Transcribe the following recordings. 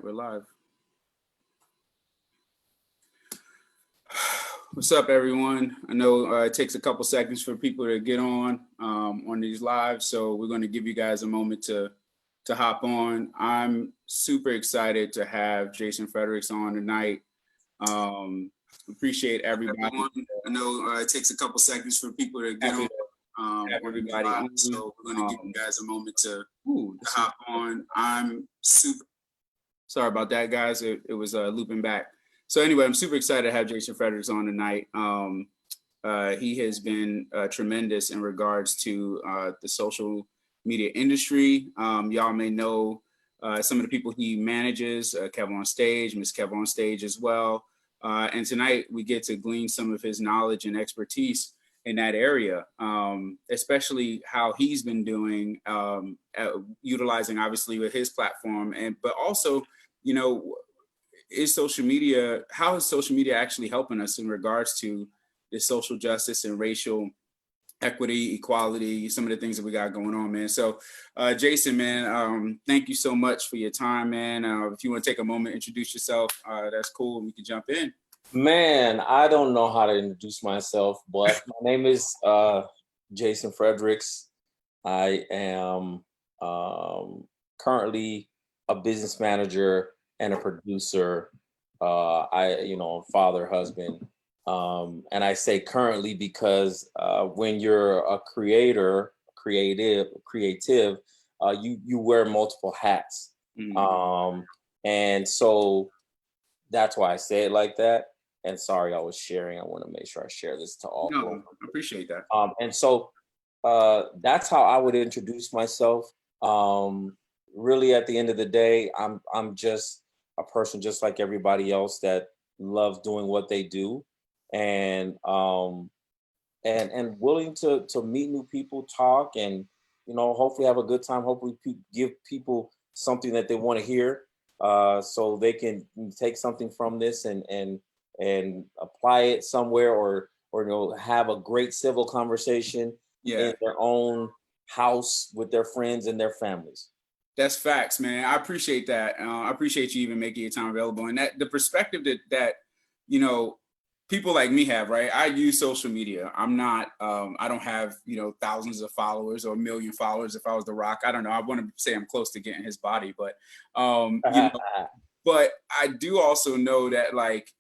We're live. What's up, everyone? I know it takes a couple seconds for people to get on these lives, so we're going to give you guys a moment to hop on. I'm super excited to have Jason Fredericks on tonight. Appreciate everybody. I know it takes a couple seconds for people to get on everybody on, so we're going to give you guys a moment to hop on. I'm super sorry about that, guys. It was looping back. So anyway, I'm super excited to have Jason Fredericks on tonight. He has been tremendous in regards to the social media industry. Y'all may know some of the people he manages, Kev on Stage, Miss Kev on Stage as well. And tonight we get to glean some of his knowledge and expertise in that area, especially how he's been doing, utilizing obviously with his platform, but also, you know, how is social media actually helping us in regards to the social justice and racial equity, equality, some of the things that we got going on, man. So Jason, man, thank you so much for your time, man. If you want to take a moment, introduce yourself, that's cool, and we can jump in. Man, I don't know how to introduce myself, but my name is Jason Fredericks. I am currently a business manager and a producer. Father, husband. And I say currently because when you're a creative, you wear multiple hats. Mm-hmm. And so that's why I say it like that. And sorry, I was sharing. I want to make sure I share this to all. No, I appreciate that. And so that's how I would introduce myself. Really, at the end of the day, I'm just a person just like everybody else that loves doing what they do, and willing to meet new people, talk, and hopefully have a good time. Hopefully give people something that they want to hear, so they can take something from this and apply it somewhere, or have a great civil conversation in their own house with their friends and their families. That's facts, man. I appreciate that. I appreciate you even making your time available, and that the perspective that people like me have, right? I use social media. I'm not. I don't have thousands of followers or a million followers. If I was The Rock, I don't know. I want to say I'm close to getting his body, but but I do also know that like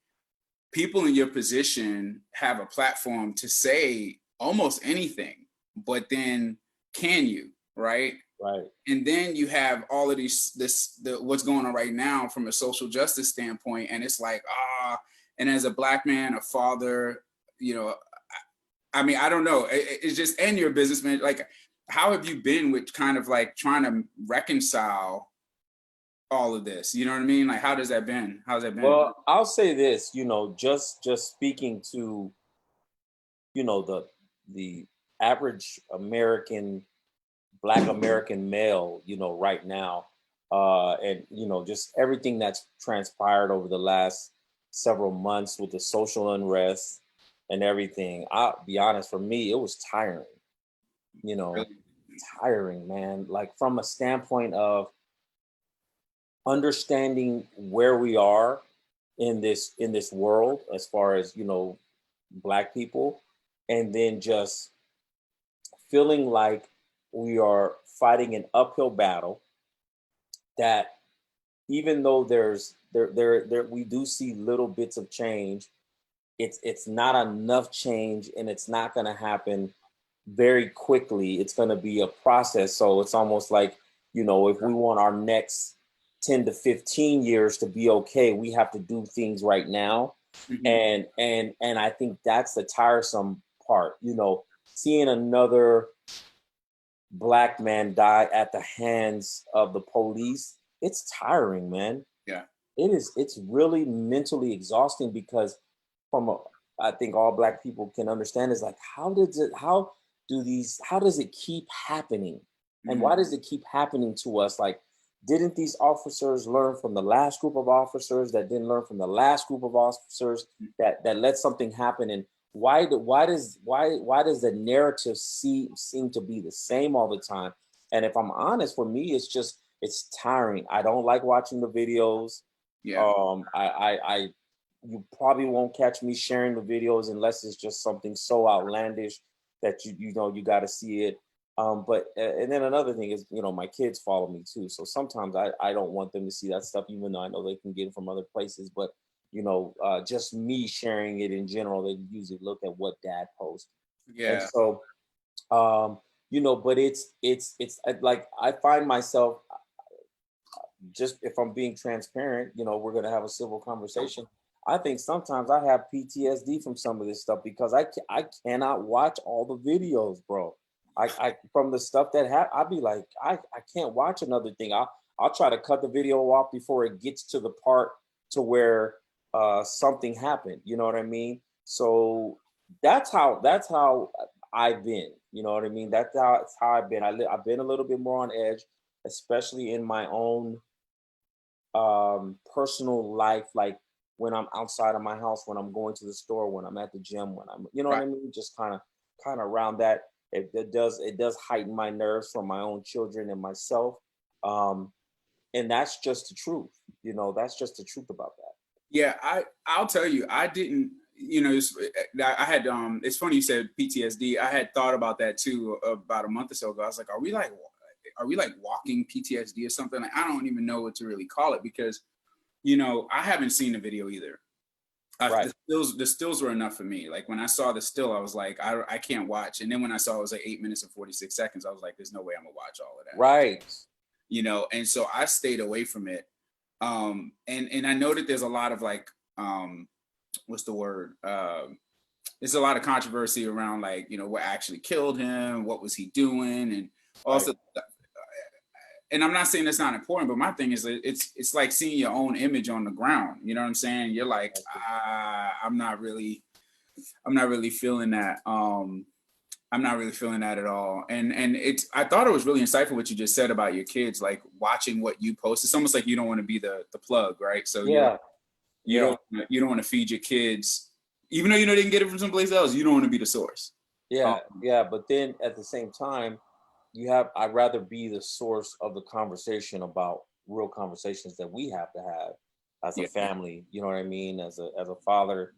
people in your position have a platform to say almost anything, but then can you, right? Right. And then you have all of what's going on right now from a social justice standpoint. And it's like, and as a Black man, a father, I mean, I don't know. It's just, and you're a businessman. Like, how have you been with kind of like trying to reconcile all of this? You know what I mean? Like, how's that been? Well, I'll say this, just speaking to, the average Black American male, right now, and just everything that's transpired over the last several months with the social unrest and everything. I'll be honest, for me, it was tiring. Tiring, man. Like from a standpoint of understanding where we are in this world, as far as Black people, and then just feeling like we are fighting an uphill battle, that even though we do see little bits of change, it's not enough change, and it's not going to happen very quickly. It's going to be a process. So it's almost like, if we want our next 10 to 15 years to be okay, we have to do things right now. Mm-hmm. And I think that's the tiresome part, seeing another Black man die at the hands of the police. It's tiring, man. Yeah, it is. It's really mentally exhausting, because I think all Black people can understand is like, how does it keep happening? Mm-hmm. And why does it keep happening to us? Like, didn't these officers learn from the last group of officers that didn't learn from the last group of officers that let something happen? And why does the narrative seem to be the same all the time? And if I'm honest, for me, it's just it's tiring. I don't like watching the videos. Yeah. You probably won't catch me sharing the videos unless it's just something so outlandish that you know you got to see it. But and then another thing is, you know, my kids follow me too, so sometimes I don't want them to see that stuff, even though I know they can get it from other places. But you know, just me sharing it in general, they usually look at what dad posts, and Yeah. so you know, but it's like I find myself, just if I'm being transparent, you know, we're gonna have a civil conversation. I think sometimes I have PTSD from some of this stuff because I cannot watch all the videos, bro. I from the stuff that I'll be like, I can't watch another thing. I'll try to cut the video off before it gets to the part to where something happened. You know what I mean? So that's how I've been. You know what I mean? That's how I've been. I've been a little bit more on edge, especially in my own personal life, like when I'm outside of my house, when I'm going to the store, when I'm at the gym, when I'm, you know what Right. I mean, just kind of around that. It does heighten my nerves from my own children and myself, and that's just the truth. You know, that's just the truth about that. Yeah, I'll tell you, I didn't, you know, I had it's funny you said PTSD. I had thought about that too about a month or so ago. I was like, are we like walking PTSD or something? Like, I don't even know what to really call it because, you know, I haven't seen the video either. Right. The stills were enough for me. Like when I saw the still, I was like, I can't watch. And then when I saw it was like 8 minutes and 46 seconds, I was like, there's no way I'm gonna watch all of that. Right. You know, and so I stayed away from it. And I know that there's a lot of like what's the word? There's a lot of controversy around like, you know, what actually killed him, what was he doing, and also Right. and I'm not saying that's not important, but my thing is it's like seeing your own image on the ground. You know what I'm saying? You're like, I'm not really feeling that. I'm not really feeling that at all. And I thought it was really insightful what you just said about your kids, like watching what you post. It's almost like you don't want to be the plug, right? So Yeah. Yeah. you don't want to feed your kids, even though you know they can get it from someplace else. You don't want to be the source. Yeah. Yeah. But then at the same time, I'd rather be the source of the conversation about real conversations that we have to have as a Yeah. family. You know what I mean? As a father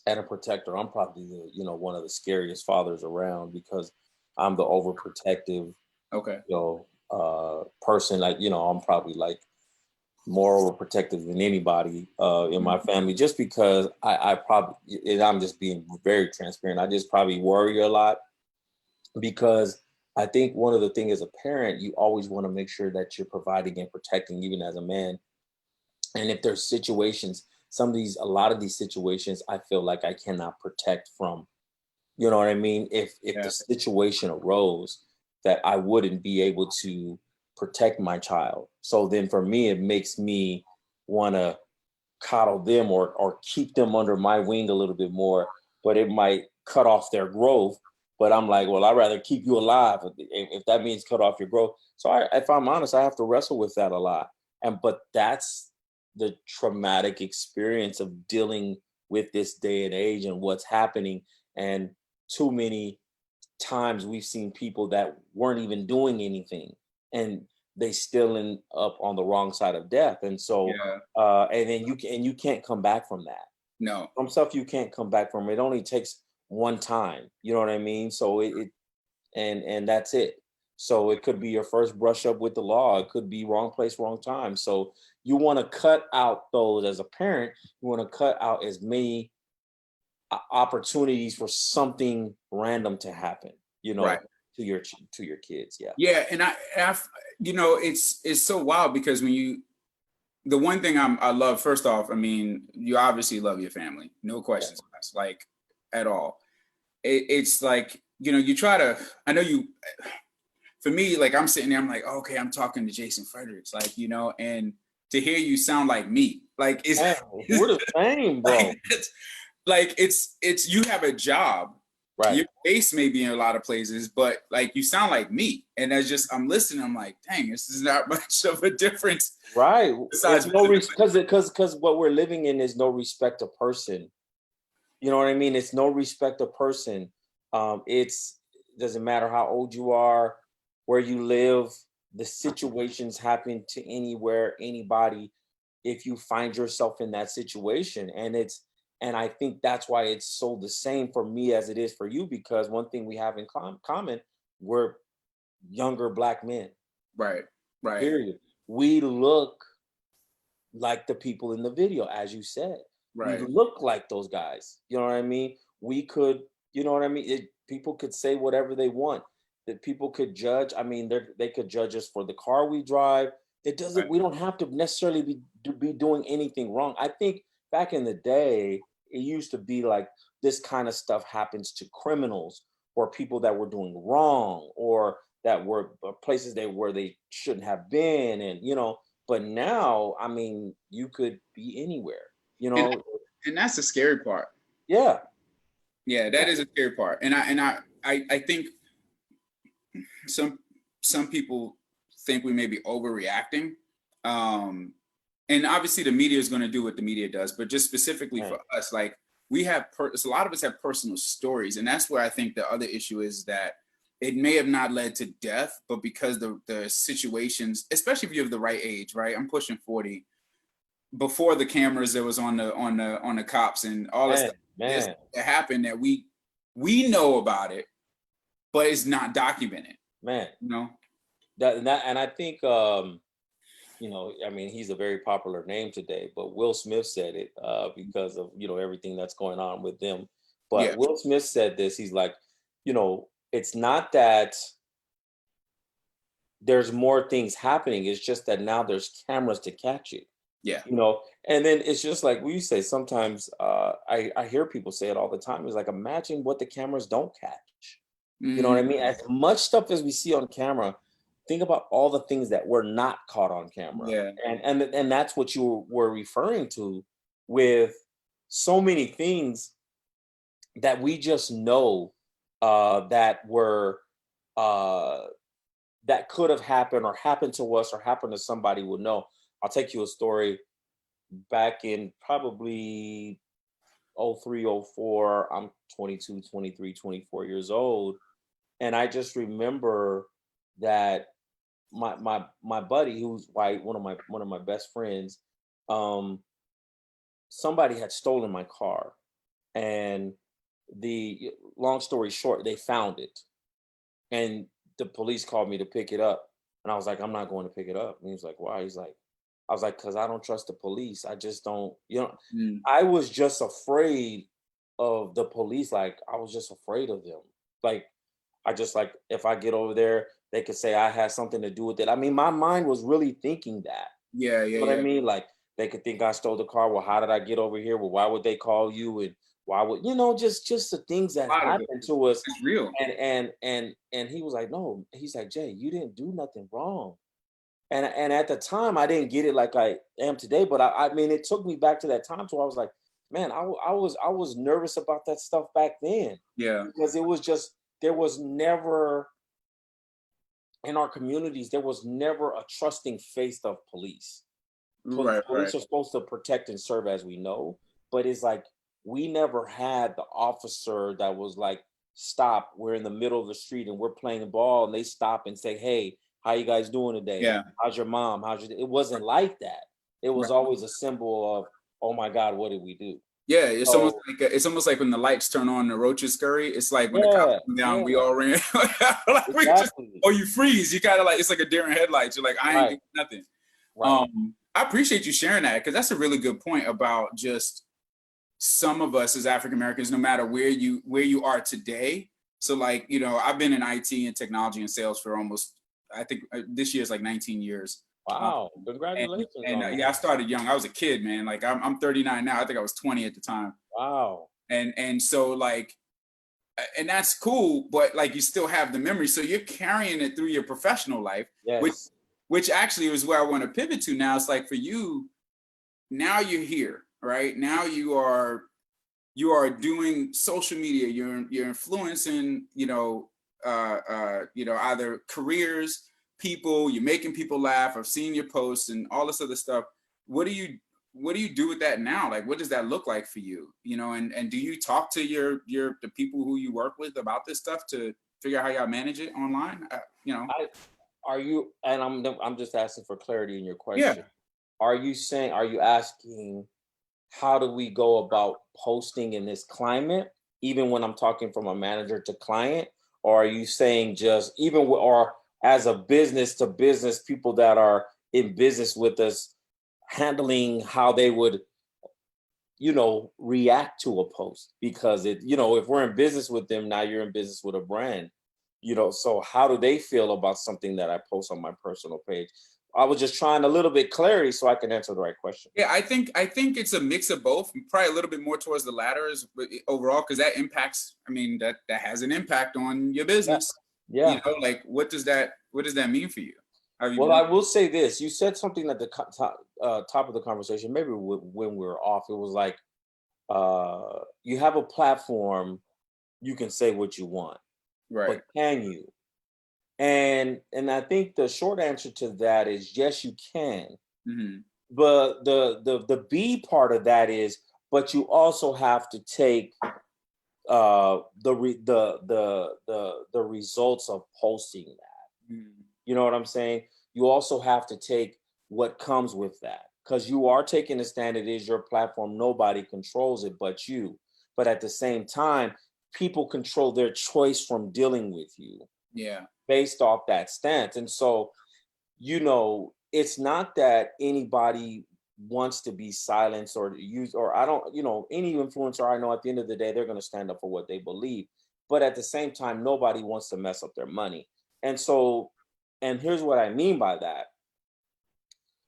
and a protector, I'm probably one of the scariest fathers around because I'm the overprotective, Okay. person. Like, I'm probably like more overprotective than anybody in my family, just because I probably, and I'm just being very transparent. I just probably worry a lot because I think one of the things as a parent, you always want to make sure that you're providing and protecting, even as a man. And if there's situations, a lot of these situations, I feel like I cannot protect from. You know what I mean? If Yeah. the situation arose that I wouldn't be able to protect my child, so then for me, it makes me want to coddle them or keep them under my wing a little bit more, but it might cut off their growth. But I'm like, well, I'd rather keep you alive if that means cut off your growth. So if I'm honest, I have to wrestle with that a lot. But that's the traumatic experience of dealing with this day and age and what's happening. And too many times we've seen people that weren't even doing anything and they still end up on the wrong side of death. And so Yeah. and then you can't come back from that. No. Some stuff you can't come back from. It only takes one time. You know what I mean? So and that's it. So it could be your first brush up with the law. It could be wrong place, wrong time. So you want to cut out those as a parent. You want to cut out as many opportunities for something random to happen. Right. To your kids. Yeah. Yeah. And you know, it's so wild because the one thing I love, first off, I mean, you obviously love your family, no Yeah. questions asked, like at all. It's like, you know, you try to, I know you, for me, like I'm sitting there, I'm like, okay, I'm talking to Jason Fredericks, like, you know, and to hear you sound like me, like Man, we're the same, bro. like it's you have a job. Right. Your face may be in a lot of places, but like you sound like me. And that's just I'm listening, I'm like, dang, this is not much of a difference. Right. Besides It's no because what we're living in is no respect of person. You know what I mean? It's no respect of person. It's doesn't matter how old you are, where you live. the situations happen to anywhere, anybody, if you find yourself in that situation. And I think that's why it's so the same for me as it is for you, because one thing we have in common, we're younger Black men, Right. Right. period. We look like the people in the video, as you said. We Right. look like those guys. You know what I mean? We could, you know what I mean? People could say whatever they want. That people could judge. I mean, they could judge us for the car we drive. It doesn't. Right. We don't have to necessarily be doing anything wrong. I think back in the day, it used to be like this kind of stuff happens to criminals or people that were doing wrong or that were places where they shouldn't have been, and but now, I mean, you could be anywhere, And that's the scary part. Yeah. Yeah, that is a scary part. And I think some people think we may be overreacting. And obviously the media is going to do what the media does, but just specifically for us, like we have, a lot of us have personal stories. And that's where I think the other issue is that it may have not led to death, but because the situations, especially if you have the right age, right? I'm pushing 40. Before the cameras that was on the cops and all this stuff that happened that we know about it, but it's not documented. And I think I mean, he's a very popular name today, but Will Smith said it because of everything that's going on with them. But Will Smith said this. He's like, it's not that there's more things happening. It's just that now there's cameras to catch it. Yeah. And then it's just like we say sometimes, I hear people say it all the time. It's like, imagine what the cameras don't catch. You know what I mean? As much stuff as we see on camera, think about all the things that were not caught on camera. Yeah. And that's what you were referring to with so many things that we just know that were that could have happened or happened to us or happened to somebody would know. I'll take you a story back in probably 03, 04. I'm 22, 23, 24 years old. And I just remember that my buddy, who's white, one of my best friends, somebody had stolen my car. And the long story short, they found it. And the police called me to pick it up. And I was like, I'm not going to pick it up. And he was like, why? I was like, because I don't trust the police. I just don't, I was just afraid of the police. Like, I was just afraid of them. Like, I just like, if I get over there, they could say I had something to do with it. I mean, my mind was really thinking that. Yeah. You know what I mean? Like, they could think I stole the car. Well, how did I get over here? Well, why would they call you? And why would, just the things that happened to us. It's real. And he was like, no, he's like, Jay, you didn't do nothing wrong. And at the time, I didn't get it like I am today. But I mean, it took me back to that time. So I was like, man, I was nervous about that stuff back then. Yeah. Because it was just, there was never, in our communities, there was never a trusting face of police. Police are supposed to protect and serve, as we know. But it's like, we never had the officer that was like, stop, we're in the middle of the street and we're playing ball, and they stop and say, hey, how you guys doing today? Yeah. How's your mom? It wasn't like that. It was always a symbol of, oh my God, what did we do? Yeah, it's almost like when the lights turn on, the roaches scurry. It's like when the cops come down, we all ran. Like Exactly. you freeze. You kind of like, it's like a deer in headlights. You're like, I ain't doing nothing. Right. I appreciate you sharing that, because that's a really good point about just some of us as African Americans, no matter where you are today. So like, I've been in IT and technology and sales for almost, I think this year is like 19 years. Wow, congratulations. And I started young. I was a kid, man. Like I'm 39 now. I think I was 20 at the time. Wow. And so like, and that's cool, but like you still have the memory. So you're carrying it through your professional life, yes. which actually is where I want to pivot to now. It's like, for you, now you're here, right? Now you are doing social media. You're influencing, either careers, people, you're making people laugh. I've seen your posts and all this other stuff. What do you do with that now? Like, what does that look like for you? And do you talk to the people who you work with about this stuff to figure out how y'all manage it online? are you, and I'm just asking for clarity in your Yeah. question. Are you asking, how do we go about posting in this climate, even when I'm talking from a manager to client? Or are you saying just or as a business to business, people that are in business with us, handling how they would, react to a post? Because if we're in business with them, now you're in business with a brand, so how do they feel about something that I post on my personal page? I was just trying a little bit clarity so I can answer the right question. Yeah, I think it's a mix of both. Probably a little bit more towards the latter is overall, because that impacts. I mean, that has an impact on your business. Yeah. Like what does that mean for you? Well, I will say this. You said something at the top of the conversation, maybe when we were off. It was like, you have a platform, you can say what you want, Right. but can you? And I think the short answer to that is yes, you can. Mm-hmm. But the B part of that is, but you also have to take the results of posting that. Mm-hmm. You know what I'm saying? You also have to take what comes with that, because you are taking a stand. It is your platform. Nobody controls it but you. But at the same time, people control their choice from dealing with you. Yeah. Based off that stance. And so, it's not that anybody wants to be silenced or used, or I don't, any influencer I know, at the end of the day, they're going to stand up for what they believe. But at the same time, nobody wants to mess up their money. And so, and here's what I mean by that.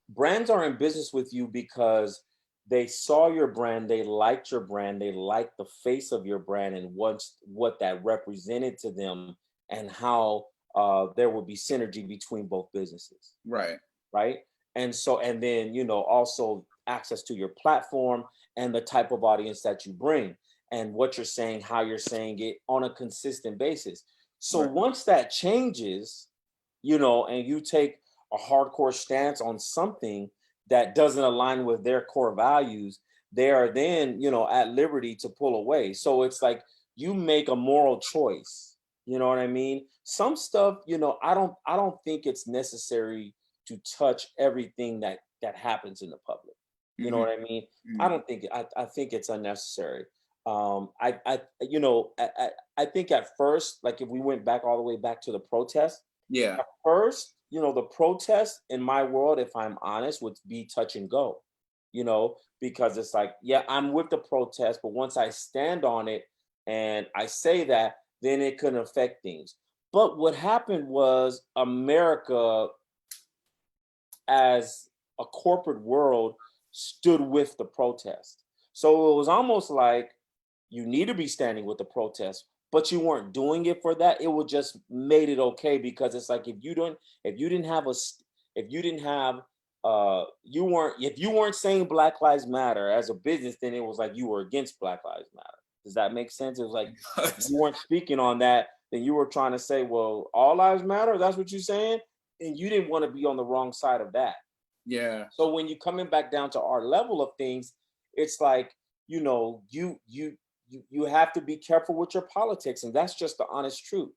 Brands are in business with you because they saw your brand, they liked your brand, they liked the face of your brand and what that represented to them, and how there would be synergy between both businesses. Right. Right. And so, and then, also access to your platform and the type of audience that you bring and what you're saying, how you're saying it on a consistent basis. So Right. once that changes, and you take a hardcore stance on something that doesn't align with their core values, they are then, at liberty to pull away. So it's like you make a moral choice. You know what I mean? Some stuff, I don't think it's necessary to touch everything that happens in the public. You know Mm-hmm. what I mean? Mm-hmm. I don't think I think it's unnecessary. I think at first, like if we went back all the way back to the protest, Yeah. at first, the protest in my world, if I'm honest, would be touch and go, because it's like, yeah, I'm with the protest, but once I stand on it and I say that, then it could affect things. But what happened was America, as a corporate world, stood with the protest. So it was almost like you need to be standing with the protest, but you weren't doing it for that. It would just made it okay, because it's like if you didn't have if you weren't saying Black Lives Matter as a business, then it was like you were against Black Lives Matter. Does that make sense? It was like if you weren't speaking on that, then you were trying to say, well, all lives matter. That's what you're saying, and you didn't want to be on the wrong side of that. Yeah. So when you're coming back down to our level of things, it's like, you have to be careful with your politics, and that's just the honest truth.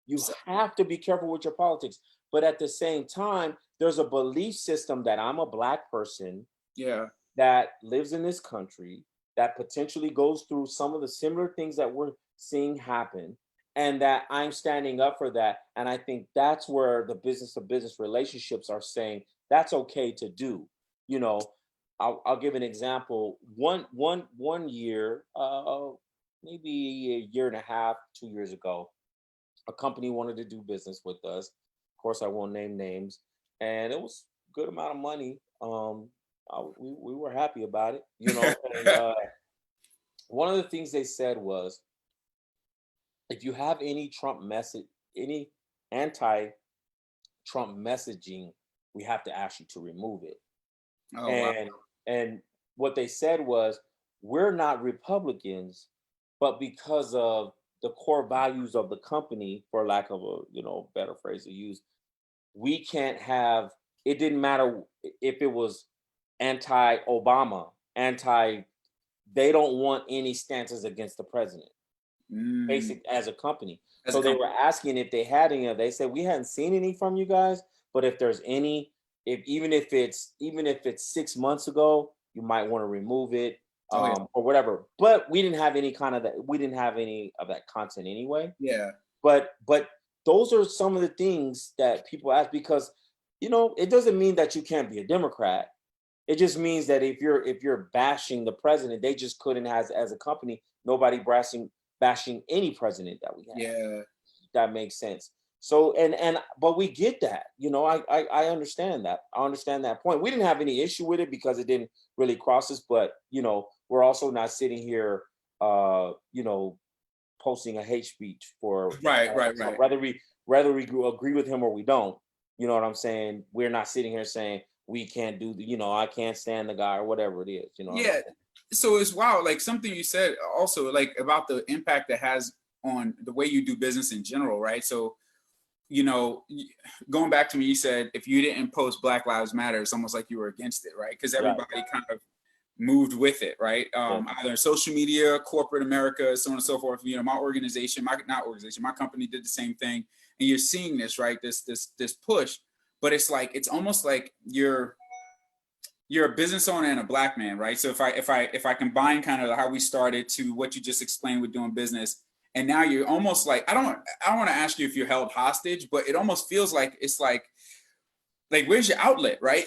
You have to be careful with your politics, but at the same time, there's a belief system that I'm a Black person, Yeah. that lives in this country, that potentially goes through some of the similar things that we're seeing happen, and that I'm standing up for that. And I think that's where the business to business relationships are saying that's okay to do. You know, I'll give an example. One year, maybe a year and a half, 2 years ago, a company wanted to do business with us. Of course, I won't name names, and it was a good amount of money. We were happy about it, And one of the things they said was, if you have any any anti-Trump messaging, we have to ask you to remove it. Oh wow. And what they said was, we're not Republicans, but because of the core values of the company, for lack of a better phrase to use, we can't have. It didn't matter if it was anti-Obama, anti. They don't want any stances against the president, Mm. basic as a company. So they were asking if they had any. They said we hadn't seen any from you guys, but if there's any, even if it's 6 months ago, you might want to remove it, or whatever. But we didn't have any kind of that. We didn't have any of that content anyway. Yeah. But those are some of the things that people ask, because it doesn't mean that you can't be a Democrat. It just means that if you're bashing the president, they just couldn't, as a company, nobody bashing any president that we have. Yeah. That makes sense. So but we get that. I understand that. I understand that point. We didn't have any issue with it because it didn't really cross us, but we're also not sitting here posting a hate speech for right. Whether we agree with him or we don't. You know what I'm saying? We're not sitting here saying we can't do I can't stand the guy or whatever it is. Yeah. So it's wild. Like something you said also, like about the impact it has on the way you do business in general, right? So, going back to me, you said if you didn't post Black Lives Matter, it's almost like you were against it, right? Because everybody kind of moved with it, right? Either social media, corporate America, so on and so forth. My organization, my company did the same thing, and you're seeing this, right? This push, but it's almost like you're a business owner and a Black man, right? So if I combine kind of how we started to what you just explained with doing business, and now you're almost like I don't want to ask you if you're held hostage, but it almost feels like it's like where's your outlet, right?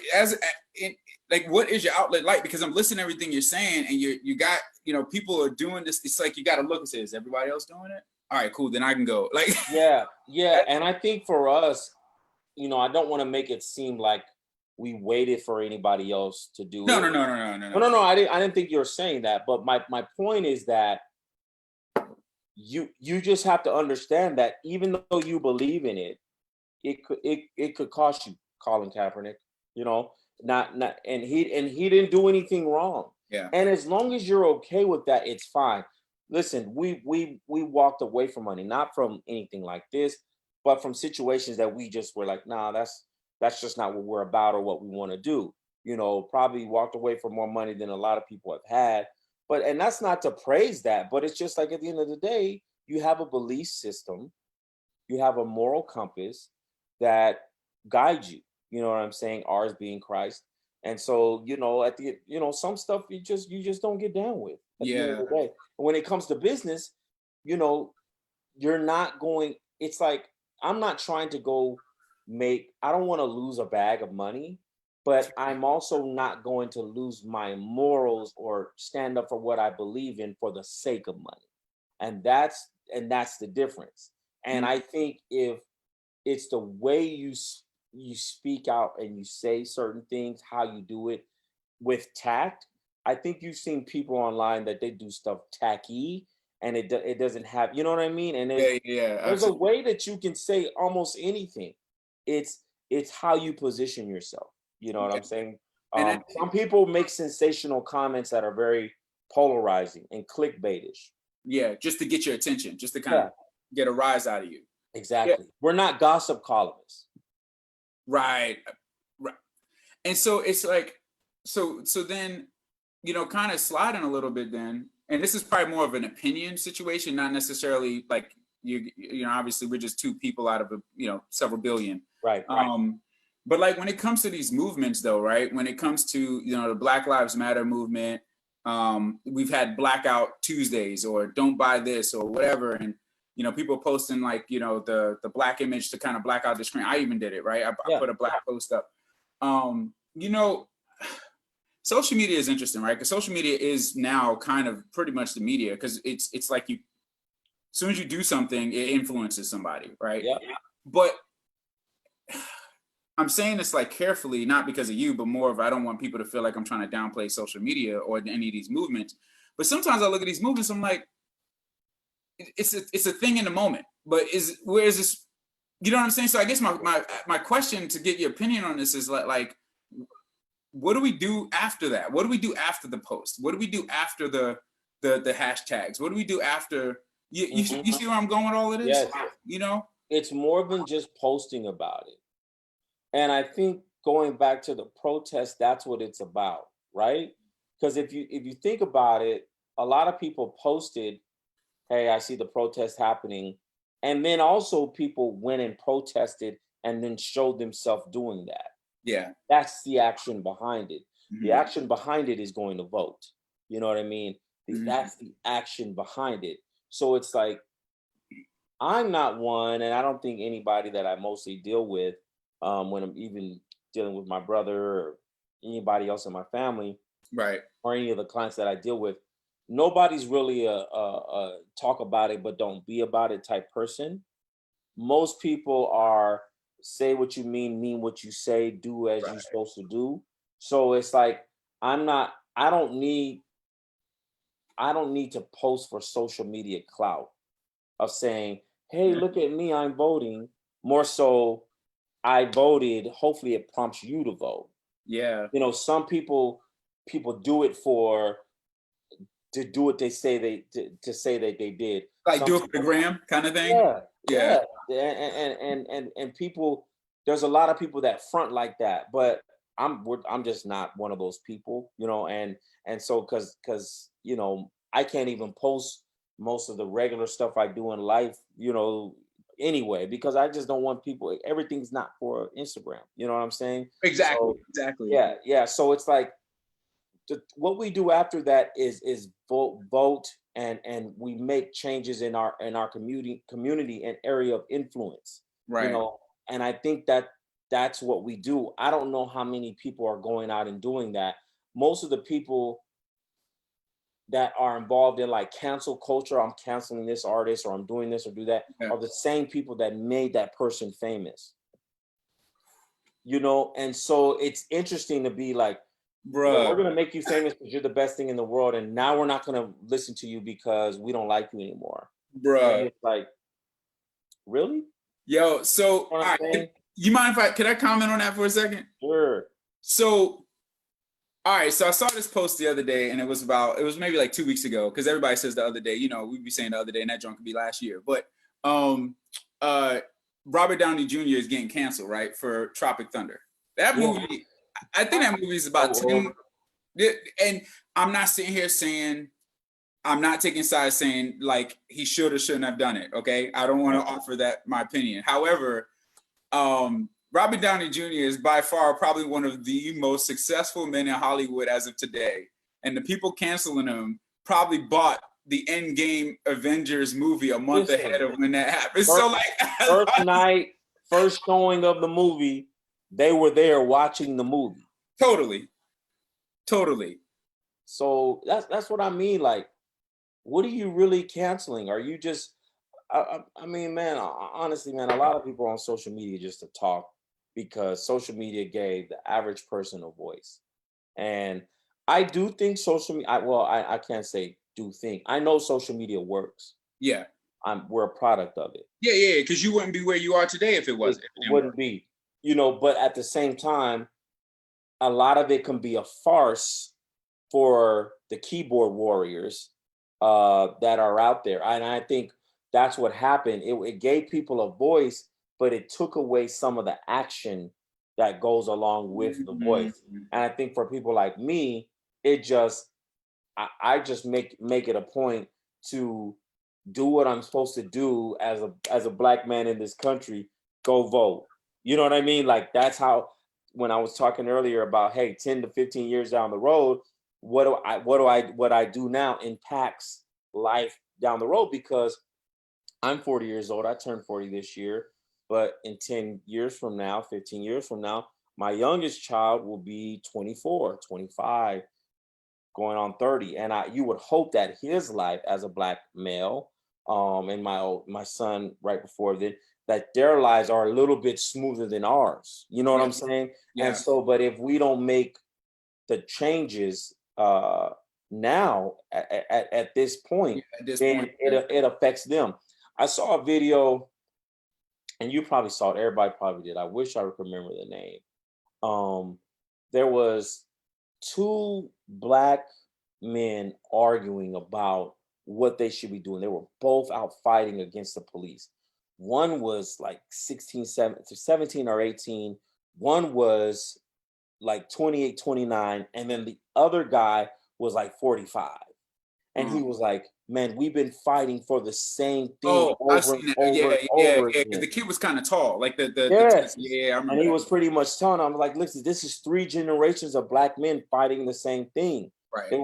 What is your outlet like? Because I'm listening to everything you're saying, and you got people are doing this. It's like you got to look and say, is everybody else doing it? All right, cool. Then I can go. yeah. And I think for us, I don't want to make it seem like we waited for anybody else to do it. No. No. I didn't think you were saying that. But my point is that you just have to understand that even though you believe in it, it could cost you, Colin Kaepernick. And he didn't do anything wrong. Yeah. And as long as you're okay with that, it's fine. Listen, we walked away from money, not from anything like this, but from situations that we just were like, nah, that's just not what we're about or what we want to do. Probably walked away from more money than a lot of people have had. And that's not to praise that, but it's just like at the end of the day, you have a belief system, you have a moral compass that guides you. You know what I'm saying? Ours being Christ. And so, at the some stuff you just don't get down with at the end of the day. When it comes to business, you're not going, it's like, I'm not trying to I don't want to lose a bag of money, but I'm also not going to lose my morals or stand up for what I believe in for the sake of money. And that's the difference. And I think if it's the way you speak out and you say certain things, how you do it with tact. I think you've seen people online that they do stuff tacky and it doesn't have, you know what I mean? And there's a way that you can say almost anything. It's how you position yourself. You know what I'm saying? Some people make sensational comments that are very polarizing and clickbaitish. Yeah, just to get your attention, just to kind of get a rise out of you. Exactly. Yeah. We're not gossip columnists. Right. And so it's like, so then, kind of sliding a little bit then, and this is probably more of an opinion situation, not necessarily like obviously we're just two people out of several billion. Right. But like when it comes to these movements though, right? When it comes to, the Black Lives Matter movement, we've had Blackout Tuesdays or Don't Buy This or whatever. And, people posting like, the black image to kind of black out the screen. I even did it, right? I put a black post up. Social media is interesting, right? Because social media is now kind of pretty much the media, because it's like as soon as you do something, it influences somebody, right? Yeah. But I'm saying this like carefully, not because of you, but more of I don't want people to feel like I'm trying to downplay social media or any of these movements. But sometimes I look at these movements, I'm like, it's a thing in the moment. But where is this? You know what I'm saying? So I guess my question to get your opinion on this is like, what do we do after that? What do we do after the post? What do we do after the hashtags? What do we do after? You see where I'm going with all of this? Yes. It's more than just posting about it. And I think going back to the protest, that's what it's about, right? Because if you think about it, a lot of people posted, hey, I see the protest happening. And then also people went and protested and then showed themselves doing that. Yeah. That's the action behind it. The Mhm. action behind it is going to vote. You know what I mean? Mhm. That's the action behind it. So it's like, I'm not one, and I don't think anybody that I mostly deal with, when I'm even dealing with my brother or anybody else in my family, Right. or any of the clients that I deal with, nobody's really a talk about it but don't be about it type person. Most people are say what you mean what you say, do as you're Right. supposed to do. So it's like, I'm not. I don't need to post for social media clout of saying, hey, Yeah. look at me, I'm voting. More so, I voted. Hopefully, it prompts you to vote. Yeah. You know, some people do it for to do what they say to say that they did. Like Some do it for the people, gram kind of thing. yeah, Yeah. yeah, and people. There's a lot of people that front like that, but I'm just not one of those people, you know, and so because you know I can't even post most of the regular stuff I do in life, you know, anyway, because I just don't want people. Everything's not for Instagram, you know what I'm saying? Exactly. So Exactly. yeah. So it's like what we do after that is vote and we make changes in our community and area of influence, you Right. know. And I think that that's what we do. I don't know how many people are going out and doing that. Most of the people that are involved in like cancel culture, I'm canceling this artist or I'm doing this or do that, Yeah. are the same people that made that person famous, you know. And so it's interesting to be like, well, we're Bruh. gonna make you famous because you're the best thing in the world, and now we're not gonna listen to you because we don't like you anymore. And Bruh. it's like, really? Yo, so You know what all I'm right, saying? you mind if could I comment on that for a second? Sure. So all right, so I saw this post the other day, and it was maybe like 2 weeks ago, because everybody says the other day, you know, we'd be saying the other day, and that junk could be last year. But um uh Robert Downey Jr. is getting canceled, right, for Tropic Thunder. That Yeah. movie, I think that movie is about Oh, 10, and I'm not sitting here saying, I'm not taking sides saying like he should or shouldn't have done it. Okay. I don't want to offer that my opinion. However, Robert Downey Jr. is by far probably one of the most successful men in Hollywood as of today. And the people canceling him probably bought the Endgame Avengers movie a month ahead listen, of when that happened. So first, like, first night, first showing of the movie, they were there watching the movie. totally, totally. So that's what I mean. Like, what are you really canceling? Are you just? I mean, man, honestly, man, a lot of people are on social media just to talk because social media gave the average person a voice. And I do think social media, I can't say do think. I know social media works. Yeah. We're a product of it. Yeah. Because you wouldn't be where you are today if it It wasn't. If it didn't work. wouldn't be, you know, but at the same time, a lot of it can be a farce for the keyboard warriors that are out there. And I think that's what happened. It gave people a voice, but it took away some of the action that goes along with the Mhm. voice. And I think for people like me, it just I just make it a point to do what I'm supposed to do as a black man in this country. Go vote. You know what I mean? Like that's how when I was talking earlier about hey, 10 to 15 years down the road, what I do now impacts life down the road because I'm 40 years old. I turned 40 this year, but in 10 years from now, 15 years from now, my youngest child will be 24, 25, going on 30. And you would hope that his life as a black male, and my son right before that their lives are a little bit smoother than ours. You know what Yeah. I'm saying? And Yeah. so, but if we don't make the changes now at this Yeah. point, At this then point. it affects them. I saw a video, and you probably saw it. Everybody probably did. I wish I could remember the name. There was two black men arguing about what they should be doing. They were both out fighting against the police. One was like 17 or 18. One was like 28, 29, and then the other guy was like 45. And he was like, man, we've been fighting for the same thing I've over seen and that. over and over Yeah. again. Because the kid was kind of tall, like the Yes. yeah, I remember. And he that. was pretty much telling them, like, listen, this is 3 generations of black men fighting the same thing. Right. He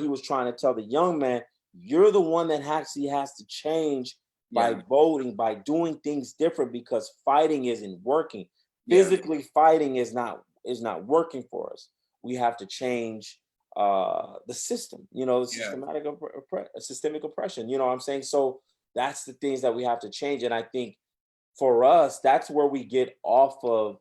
was trying to tell the young man, you're the one that actually has to change by voting, by doing things different, because fighting isn't working. Physically fighting is not working for us. We have to change the system, the systemic oppression, you know what I'm saying? So that's the things that we have to change. And I think for us, that's where we get off of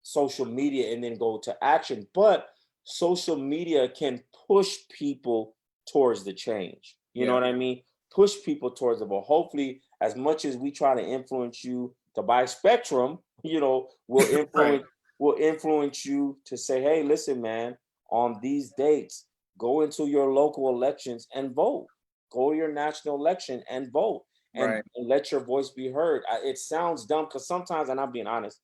social media and then go to action. But social media can push people towards the change. You know what I mean? Push people towards it. But hopefully, as much as we try to influence you to buy Spectrum, we'll influence you to say, hey, listen, man, on these dates, go into your local elections and vote. Go to your national election and vote. And let your voice be heard. It sounds dumb because sometimes, and I'm being honest,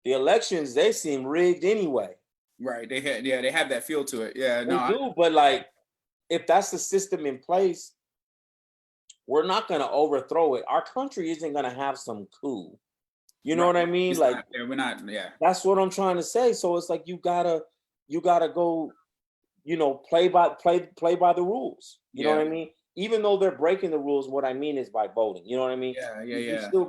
the elections, they seem rigged anyway. Right. They have that feel to it. Yeah. They do, but like, if that's the system in place, we're not going to overthrow it. Our country isn't going to have some coup. You know what I mean? It's like, not, we're not. Yeah. That's what I'm trying to say. So it's like you gotta go, play by the rules. You know what I mean? Even though they're breaking the rules, what I mean is by voting. You know what I mean? You still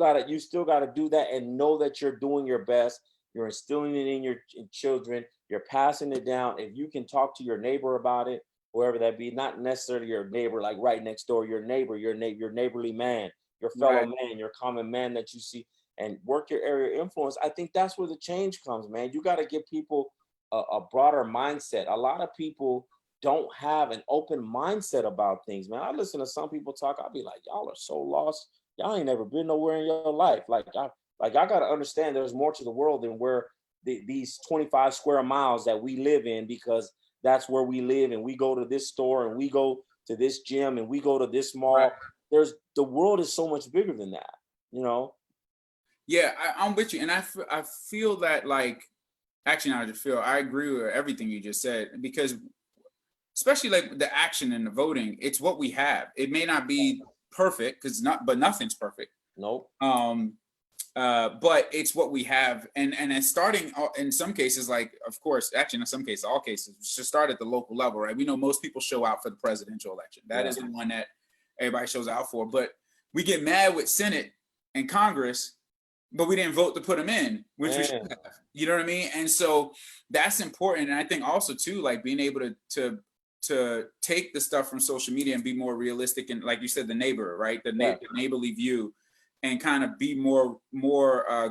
gotta do that and know that you're doing your best. You're instilling it in your children. You're passing it down. If you can talk to your neighbor about it, whoever that be, not necessarily your neighbor, like right next door, your neighbor, your neighborly man, your fellow man, your common man that you see, and work your area of influence. I think that's where the change comes, man. You got to give people a broader mindset. A lot of people don't have an open mindset about things, man. I listen to some people talk, I'll be like, y'all are so lost. Y'all ain't never been nowhere in your life. I got to understand there's more to the world than where these 25 square miles that we live in, because that's where we live, and we go to this store and we go to this gym and we go to this mall. The world is so much bigger than that, you know? Yeah, I'm with you. And I feel that, like, actually, not just feel, I agree with everything you just said, because especially like the action and the voting, it's what we have. It may not be perfect, but nothing's perfect. Nope. But it's what we have, and it's starting in some cases, like, of course, actually in some cases, all cases, should start at the local level, right? We know most people show out for the presidential election. That is the one that everybody shows out for. But we get mad with Senate and Congress, but we didn't vote to put them in, which we should have. You know what I mean? And so that's important. And I think also too, like, being able to take the stuff from social media and be more realistic, and, like you said, the neighbor, right? The neighborly view, and kind of be more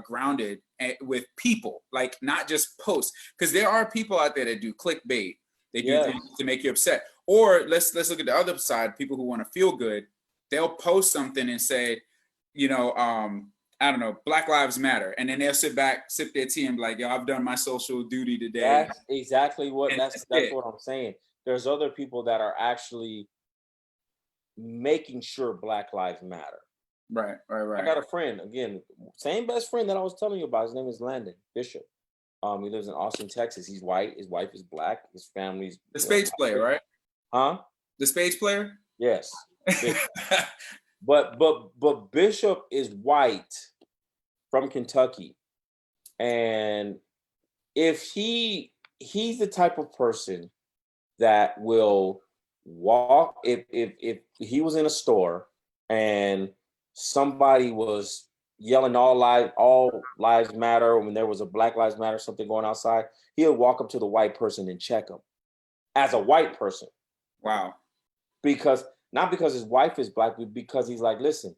grounded with people, like, not just posts, because there are people out there that do clickbait. They do things to make you upset. Or let's look at the other side. People who want to feel good, they'll post something and say, I don't know, Black Lives Matter, and then they'll sit back, sip their tea, and be like, yo, I've done my social duty today. That's exactly what that's what I'm saying. There's other people that are actually making sure Black Lives Matter. Right. I got a friend, again, same best friend that I was telling you about. His name is Landon Bishop. He lives in Austin, Texas. He's white. His wife is Black. His family's the spades player, right? Huh? The spades player? Yes. But Bishop is white from Kentucky, and if he's the type of person that will walk, if he was in a store and somebody was yelling all lives matter, when there was a Black Lives Matter something going outside, he'll walk up to the white person and check him as a white person. Wow. Not because his wife is Black, but because he's like, listen,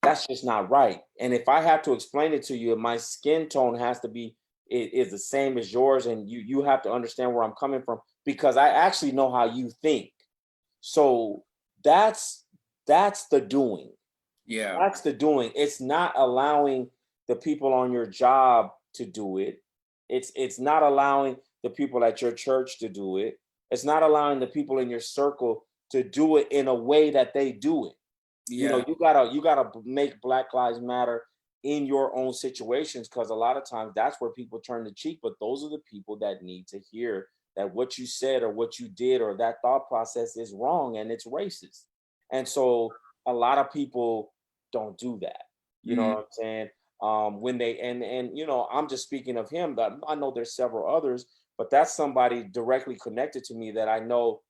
that's just not right. And if I have to explain it to you, my skin tone has to be is the same as yours, and you have to understand where I'm coming from, because I actually know how you think. So that's the doing. Yeah. That's the doing. It's not allowing the people on your job to do it. It's not allowing the people at your church to do it. It's not allowing the people in your circle to do it in a way that they do it. Yeah. You gotta make Black Lives Matter in your own situations, because a lot of times that's where people turn the cheek. But those are the people that need to hear that what you said or what you did or that thought process is wrong and it's racist. And so a lot of people don't do that. You know what I'm saying? When they and you know, I'm just speaking of him, but I know there's several others, but that's somebody directly connected to me that I know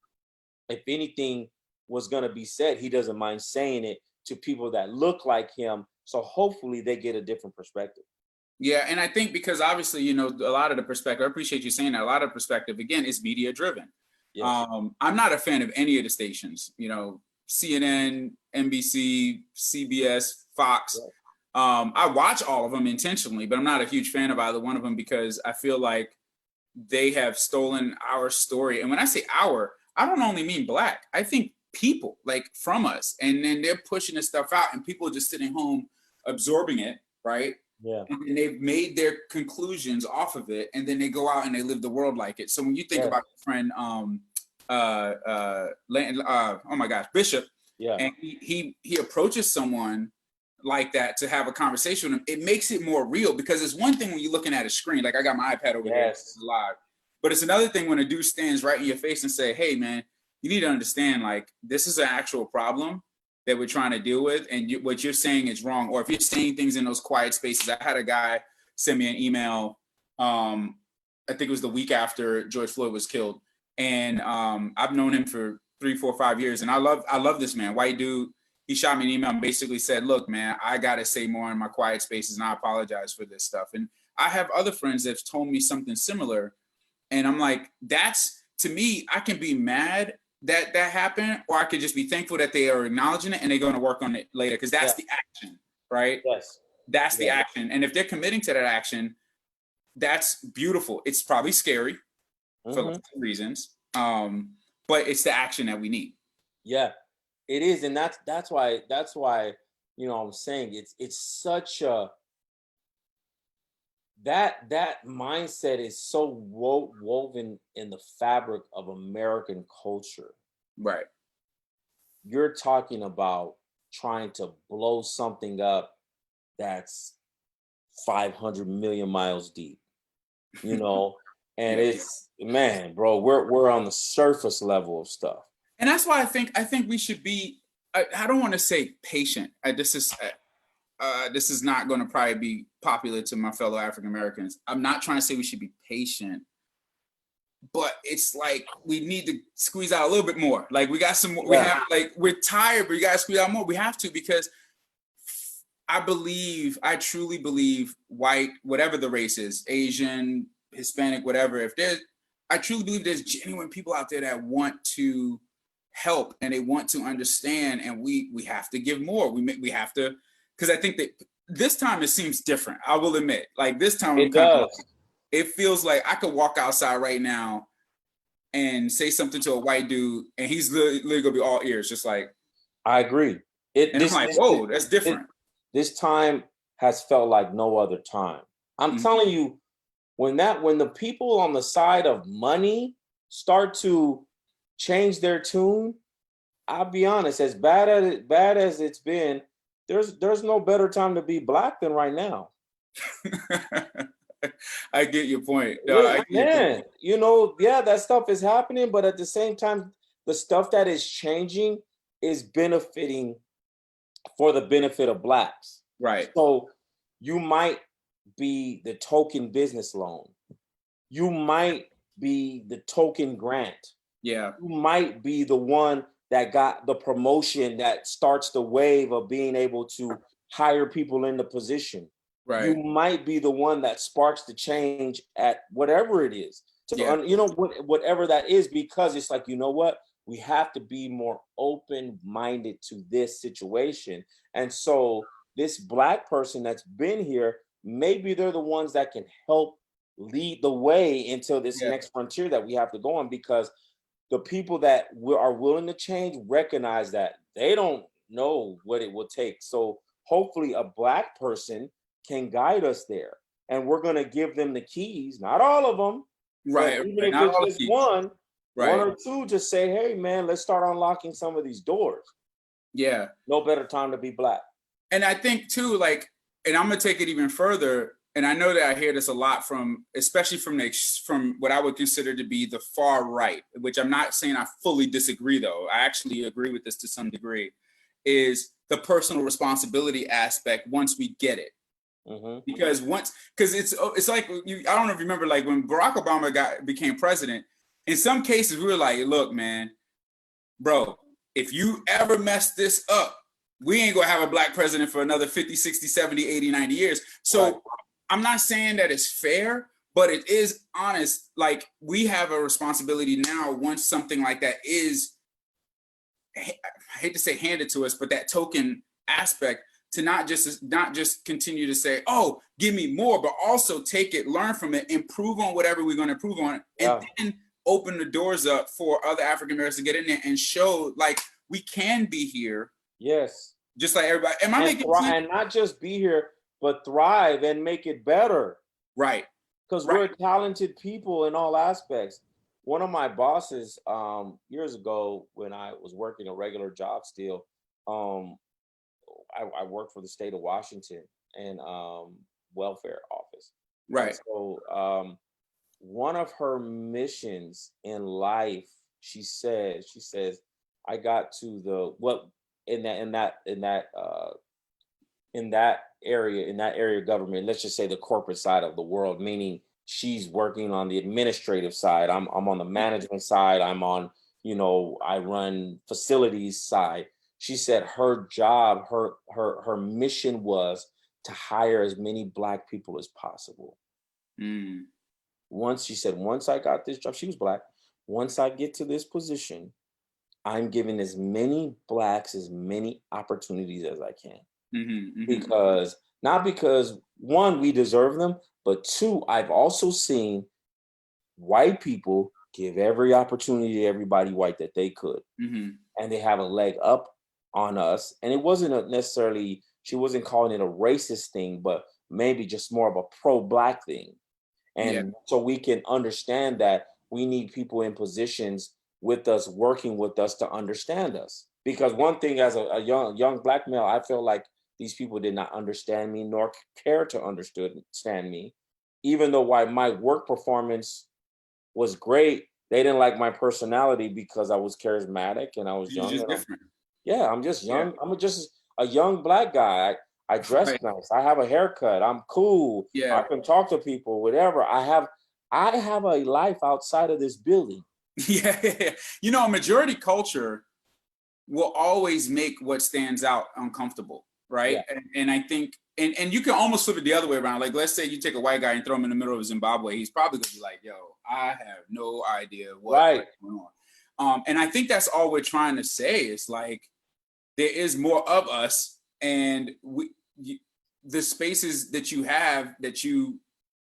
if anything was going to be said, he doesn't mind saying it to people that look like him. So hopefully they get a different perspective. Yeah, and I think because obviously, you know, a lot of the perspective, I appreciate you saying that, a lot of perspective, again, is media driven. Yes. I'm not a fan of any of the stations, you know, CNN, NBC, CBS, Fox. Yes. I watch all of them intentionally, but I'm not a huge fan of either one of them because I feel like they have stolen our story. And when I say our, I don't only mean Black. I think people like from us, and then they're pushing this stuff out, and people are just sitting home absorbing it, right? Yeah. And then they've made their conclusions off of it, and then they go out and they live the world like it. So when you think about your friend, oh my gosh, Bishop, and he approaches someone like that to have a conversation with him, it makes it more real, because it's one thing when you're looking at a screen, like I got my iPad over here live, but it's another thing when a dude stands right in your face and say, hey man, you need to understand, like, this is an actual problem that we're trying to deal with, and what you're saying is wrong. Or if you're saying things in those quiet spaces. I had a guy send me an email, I think it was the week after George Floyd was killed, and I've known him for 3, 4, 5 years, and I love this man, white dude. He shot me an email and basically said, look, man, I got to say more in my quiet spaces, and I apologize for this stuff. And I have other friends that have told me something similar. And I'm like, that's, to me, I can be mad that happened, or I could just be thankful that they are acknowledging it and they're going to work on it later, because that's the action, right? Yes. That's the action. And if they're committing to that action, that's beautiful. It's probably scary for lots of reasons, but it's the action that we need. Yeah. It is, and that's why you know I'm saying it's such a that mindset is so woven in the fabric of American culture. Right. You're talking about trying to blow something up that's 500 million miles deep, you know, and it's, man, bro, we're on the surface level of stuff. And that's why I think we should be, I don't want to say patient. This is not going to probably be popular to my fellow African Americans. I'm not trying to say we should be patient, but it's like we need to squeeze out a little bit more. Like we got some more, we're tired, but you got to squeeze out more. We have to, because I truly believe white, whatever the race is, Asian, Hispanic, whatever, I truly believe there's genuine people out there that want to help and they want to understand, and we have to give more. We have to, because I think that this time it seems different. I will admit, like this time it feels like I could walk outside right now and say something to a white dude, and he's literally gonna be all ears, just like. I agree. I'm like, whoa, that's different. This time has felt like no other time. I'm telling you, when the people on the side of money start to change their tune, I'll be honest, as bad as it's been, there's no better time to be Black than right now. I get your point. Man, you know, that stuff is happening, but at the same time, the stuff that is changing is benefiting for the benefit of Blacks. Right. So you might be the token business loan. You might be the token grant. Yeah. You might be the one that got the promotion that starts the wave of being able to hire people in the position. Right. You might be the one that sparks the change at whatever it is. You know, whatever that is, because it's like, you know what? We have to be more open-minded to this situation. And so this Black person that's been here, maybe they're the ones that can help lead the way into this next frontier that we have to go on, because the people that are willing to change recognize that they don't know what it will take. So hopefully a Black person can guide us there, and we're going to give them the keys, not all of them. Right. Even if it's just one or two, just say, hey man, let's start unlocking some of these doors. Yeah. No better time to be Black. And I think too, like, and I'm going to take it even further. and I know that I hear this a lot from, especially from what I would consider to be the far right, which I'm not saying I fully disagree though. I actually agree with this to some degree, is the personal responsibility aspect once we get it. Because it's like I don't know if you remember, like when Barack Obama became president, in some cases we were like, look, man, bro, if you ever mess this up, we ain't gonna have a black president for another 50, 60, 70, 80, 90 years. So right. I'm not saying that it's fair, but it is honest. Like, we have a responsibility now once something like that is, I hate to say handed to us, but that token aspect, to not just continue to say, oh, give me more, but also take it, learn from it, improve on whatever we're going to improve on, and then open the doors up for other African Americans to get in there and show, like, we can be here. Yes. Just like everybody. Am I making sense? And not just be here, but thrive and make it better. Right. Because we're talented people in all aspects. One of my bosses, years ago, when I was working a regular job still, I worked for the state of Washington and welfare office. Right. And so one of her missions in life, she says, I got to the in that area of government, let's just say the corporate side of the world, meaning she's working on the administrative side. I'm on the management side. I'm on, I run facilities side. She said her job, her mission was to hire as many Black people as possible. Once I got this job, she was Black. Once I get to this position, I'm giving as many Blacks as many opportunities as I can. Because one, we deserve them, but two, I've also seen white people give every opportunity to everybody white that they could. And they have a leg up on us. And it wasn't necessarily, she wasn't calling it a racist thing, but maybe just more of a pro-Black thing. And so we can understand that we need people in positions with us, working with us to understand us. Because one thing, as a young Black male, I feel like these people did not understand me nor care to understand me. Even though my work performance was great, they didn't like my personality because I was charismatic and I was young. Just different. I'm just young. I'm just a young Black guy. I dress nice. I have a haircut. I'm cool. I can talk to people, whatever. I have a life outside of this building. Majority culture will always make what stands out uncomfortable, right? And I think, and you can almost flip it the other way around. Like, let's say you take a white guy and throw him in the middle of Zimbabwe, he's probably gonna be like, yo, I have no idea what's going on. And I think that's all we're trying to say is, like, there is more of us, and the spaces that you have, that you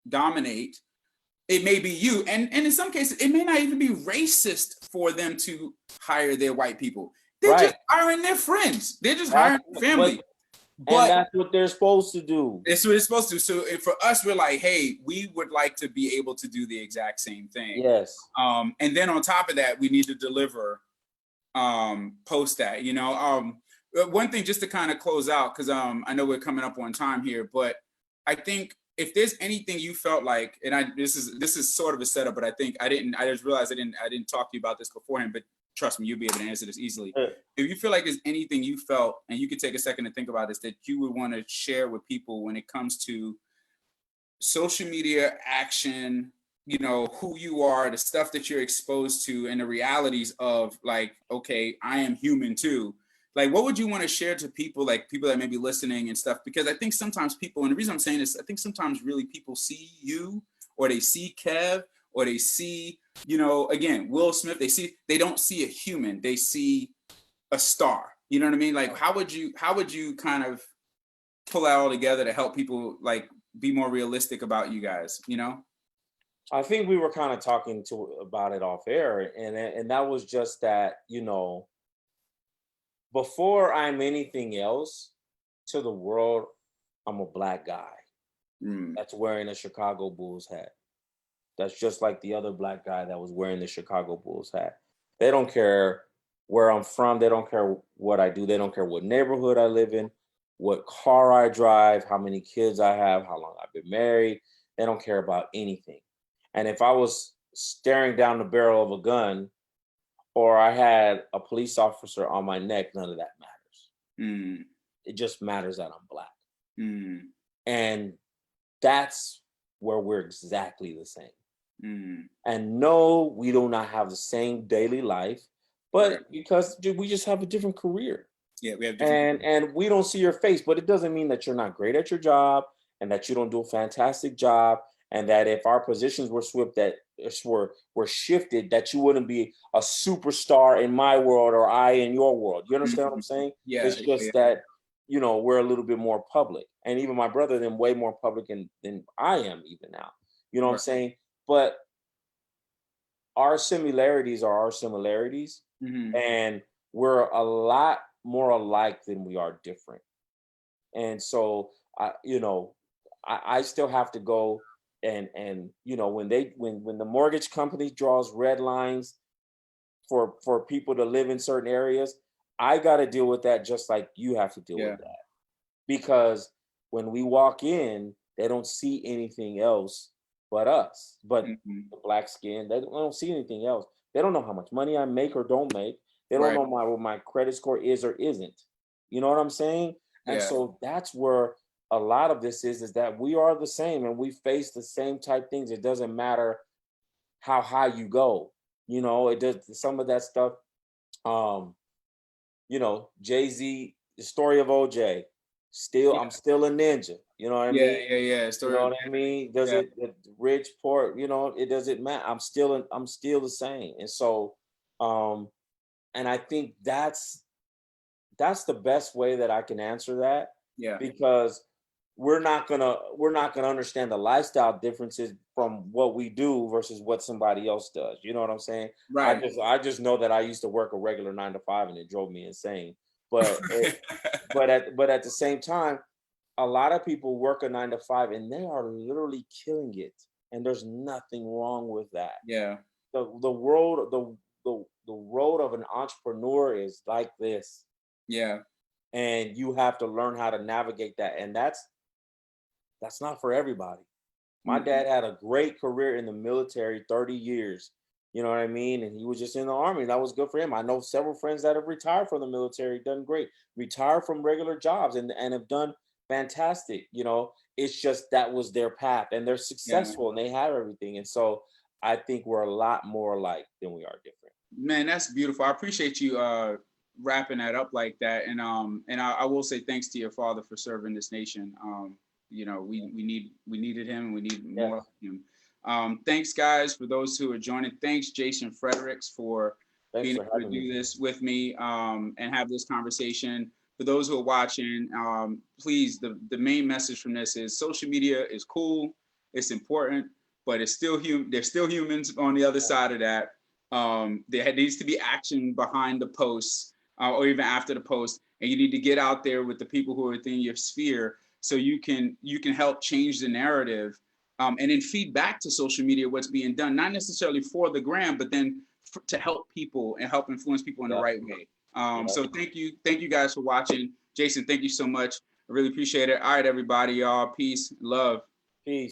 dominate, it may be you, and in some cases it may not even be racist for them to hire their white people. They're just hiring their friends. They're just hiring family. And that's what they're supposed to do. That's what it's supposed to. So for us, we're like, hey, we would like to be able to do the exact same thing. Yes. And then on top of that, we need to deliver post that. One thing just to kind of close out, because I know we're coming up on time here, but I think if there's anything you felt like, and this is sort of a setup, but I just realized I didn't talk to you about this beforehand, but trust me, you'll be able to answer this easily. If you feel like there's anything you felt, and you could take a second to think about this, that you would want to share with people when it comes to social media action, who you are, the stuff that you're exposed to, and the realities of, like, okay, I am human too. Like, what would you want to share to people, like people that may be listening and stuff? Because I think sometimes people, and the reason I'm saying this, I think sometimes really people see you, or they see Kev, or they see, again, Will Smith, they don't see a human, they see a star. You know what I mean? Like, how would you kind of pull that all together to help people, like, be more realistic about you guys, I think we were kind of talking about it off air, and that was just that, before I'm anything else to the world, I'm a Black guy that's wearing a Chicago Bulls hat. That's just like the other Black guy that was wearing the Chicago Bulls hat. They don't care where I'm from. They don't care what I do. They don't care what neighborhood I live in. what car I drive, how many kids I have, how long I've been married. They don't care about anything. And if I was staring down the barrel of a gun or I had a police officer on my neck, none of that matters. It just matters that I'm Black. And that's where we're exactly the same. And no, we do not have the same daily life, but because we just have a different career. Yeah, we have different and we don't see your face, but it doesn't mean that you're not great at your job and that you don't do a fantastic job. And that if our positions were were shifted, that you wouldn't be a superstar in my world or I in your world. You understand what I'm saying? Yeah. It's just that, you know, we're a little bit more public. And even my brother, then way more public than I am even now. You know what I'm saying? But our similarities are our similarities. And we're a lot more alike than we are different. And so, I still have to go and you know, when the mortgage company draws red lines for people to live in certain areas, I got to deal with that just like you have to deal with that. Because when we walk in, they don't see anything else but us, but the Black skin. They don't see anything else. They don't know how much money I make or don't make. They don't know what my credit score is or isn't. You know what I'm saying? And so that's where a lot of this is that we are the same and we face the same type things. It doesn't matter how high you go. You know, it does some of that stuff. You know, Jay-Z, the story of OJ. I'm still a ninja. You know what I mean? Yeah. You know what I mean? Does it rich, poor, you know, it doesn't matter. I'm still the same. And so and I think that's the best way that I can answer that. Yeah. Because we're not gonna understand the lifestyle differences from what we do versus what somebody else does. You know what I'm saying? Right. I just know that I used to work a regular 9 to 5 and it drove me insane. But but at the same time, a lot of people work a 9 to 5 and they are literally killing it. And there's nothing wrong with that. Yeah. The world, the road of an entrepreneur is like this. Yeah. And you have to learn how to navigate that. And that's not for everybody. My dad had a great career in the military, 30 years. You know what I mean? And he was just in the Army. That was good for him. I know several friends that have retired from the military, done great, retired from regular jobs and have done fantastic. You know, it's just that was their path and they're successful and they have everything. And so I think we're a lot more alike than we are different. Man, that's beautiful. I appreciate you wrapping that up like that. And I will say thanks to your father for serving this nation. You know, we needed him and we need more of him. Thanks guys for those who are joining. Thanks Jason Fredericks for being able to do this with me and have this conversation. For those who are watching, please, the main message from this is social media is cool, it's important, but it's still there's still humans on the other side of that. There needs to be action behind the posts or even after the post, and you need to get out there with the people who are within your sphere so you can help change the narrative and then feed back to social media what's being done, not necessarily for the gram, but then to help people and help influence people in the right way. So thank you guys for watching. Jason, thank you so much. I really appreciate it. All right, everybody, y'all. Peace, love. Peace.